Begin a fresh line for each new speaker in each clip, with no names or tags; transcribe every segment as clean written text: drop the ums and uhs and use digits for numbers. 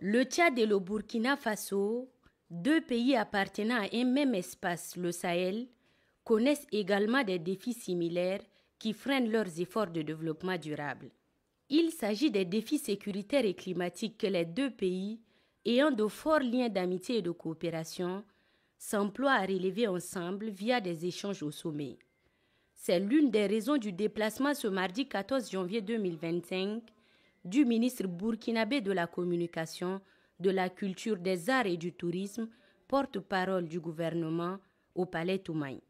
Le Tchad et le Burkina Faso, deux pays appartenant à un même espace, le Sahel, connaissent également des défis similaires qui freinent leurs efforts de développement durable. Il s'agit des défis sécuritaires et climatiques que les deux pays, ayant de forts liens d'amitié et de coopération, s'emploient à relever ensemble via des échanges au sommet. C'est l'une des raisons du déplacement ce mardi 14 janvier 2025 du ministre burkinabé de la Communication, de la Culture, des Arts et du Tourisme, porte-parole du gouvernement, au Palais Toumaï.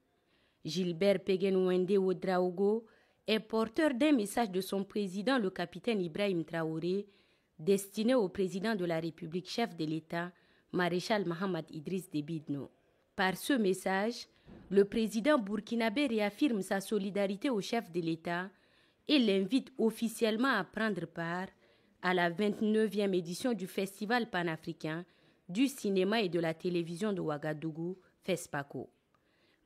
Gilbert Péguenouende Ouedraogo est porteur d'un message de son président, le capitaine Ibrahim Traoré, destiné au président de la République, chef de l'État, maréchal Mohamed Idriss Déby Itno. Par ce message, le président burkinabé réaffirme sa solidarité au chef de l'État et l'invite officiellement à prendre part à la 29e édition du Festival panafricain du cinéma et de la télévision de Ouagadougou, FESPACO.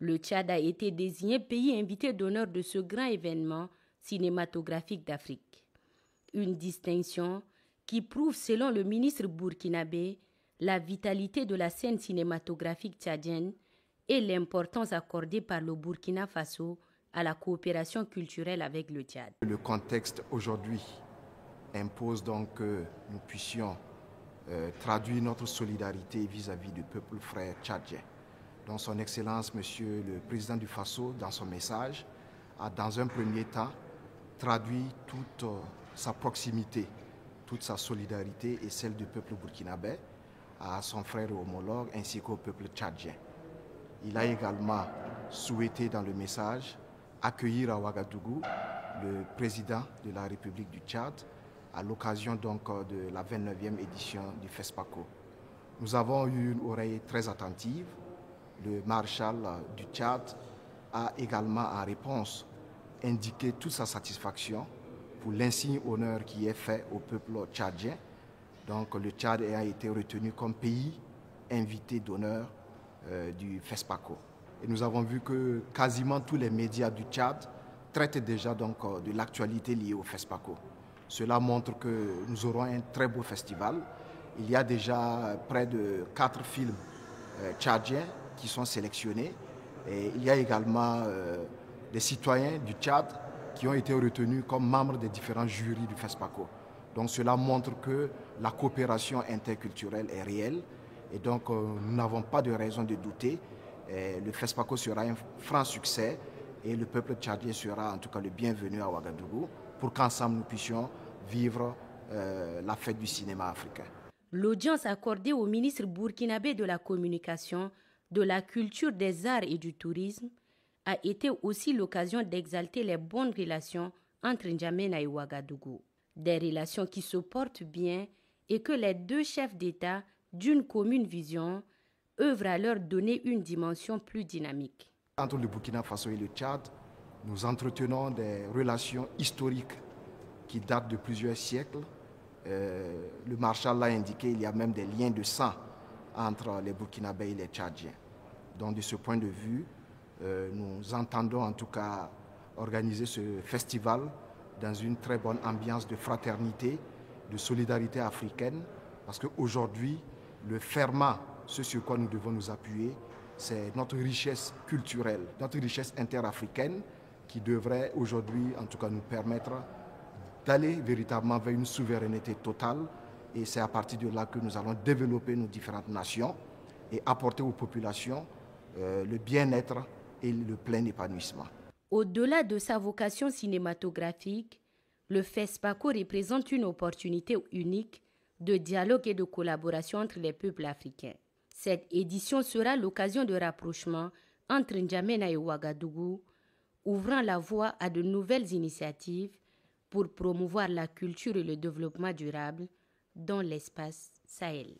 Le Tchad a été désigné pays invité d'honneur de ce grand événement cinématographique d'Afrique. Une distinction qui prouve, selon le ministre burkinabé, la vitalité de la scène cinématographique tchadienne et l'importance accordée par le Burkina Faso à la coopération culturelle avec le Tchad.
Le contexte aujourd'hui impose donc que nous puissions traduire notre solidarité vis-à-vis du peuple frère tchadien. Donc son Excellence, Monsieur le Président du Faso, dans son message, a dans un premier temps traduit toute sa proximité, toute sa solidarité et celle du peuple burkinabé à son frère et homologue ainsi qu'au peuple tchadien. Il a également souhaité dans le message accueillir à Ouagadougou le président de la République du Tchad à l'occasion donc de la 29e édition du FESPACO. Nous avons eu une oreille très attentive. Le maréchal du Tchad a également en réponse indiqué toute sa satisfaction pour l'insigne honneur qui est fait au peuple tchadien. Donc le Tchad a été retenu comme pays invité d'honneur du FESPACO. Et nous avons vu que quasiment tous les médias du Tchad traitent déjà donc de l'actualité liée au FESPACO. Cela montre que nous aurons un très beau festival. Il y a déjà près de 4 films tchadiens qui sont sélectionnés. Et il y a également des citoyens du Tchad qui ont été retenus comme membres des différents jurys du FESPACO. Donc cela montre que la coopération interculturelle est réelle. Et donc nous n'avons pas de raison de douter. Le FESPACO sera un franc succès et le peuple tchadien sera en tout cas le bienvenu à Ouagadougou pour qu'ensemble nous puissions vivre la fête du cinéma africain.
L'audience accordée au ministre burkinabé de la Communication, de la Culture, des Arts et du Tourisme a été aussi l'occasion d'exalter les bonnes relations entre N'Djamena et Ouagadougou. Des relations qui se portent bien et que les deux chefs d'État d'une commune vision œuvrent à leur donner une dimension plus dynamique.
Entre le Burkina Faso et le Tchad, nous entretenons des relations historiques qui datent de plusieurs siècles. Le maréchal l'a indiqué, il y a même des liens de sang entre les Burkinabés et les Tchadiens. Donc de ce point de vue, nous entendons en tout cas organiser ce festival dans une très bonne ambiance de fraternité, de solidarité africaine, parce qu'aujourd'hui, le ferment, ce sur quoi nous devons nous appuyer, c'est notre richesse culturelle, notre richesse interafricaine qui devrait aujourd'hui en tout cas nous permettre d'aller véritablement vers une souveraineté totale. Et c'est à partir de là que nous allons développer nos différentes nations et apporter aux populations le bien-être et le plein épanouissement.
Au-delà de sa vocation cinématographique, le FESPACO représente une opportunité unique de dialogue et de collaboration entre les peuples africains. Cette édition sera l'occasion de rapprochement entre N'Djamena et Ouagadougou, ouvrant la voie à de nouvelles initiatives pour promouvoir la culture et le développement durable dans l'espace Sahel.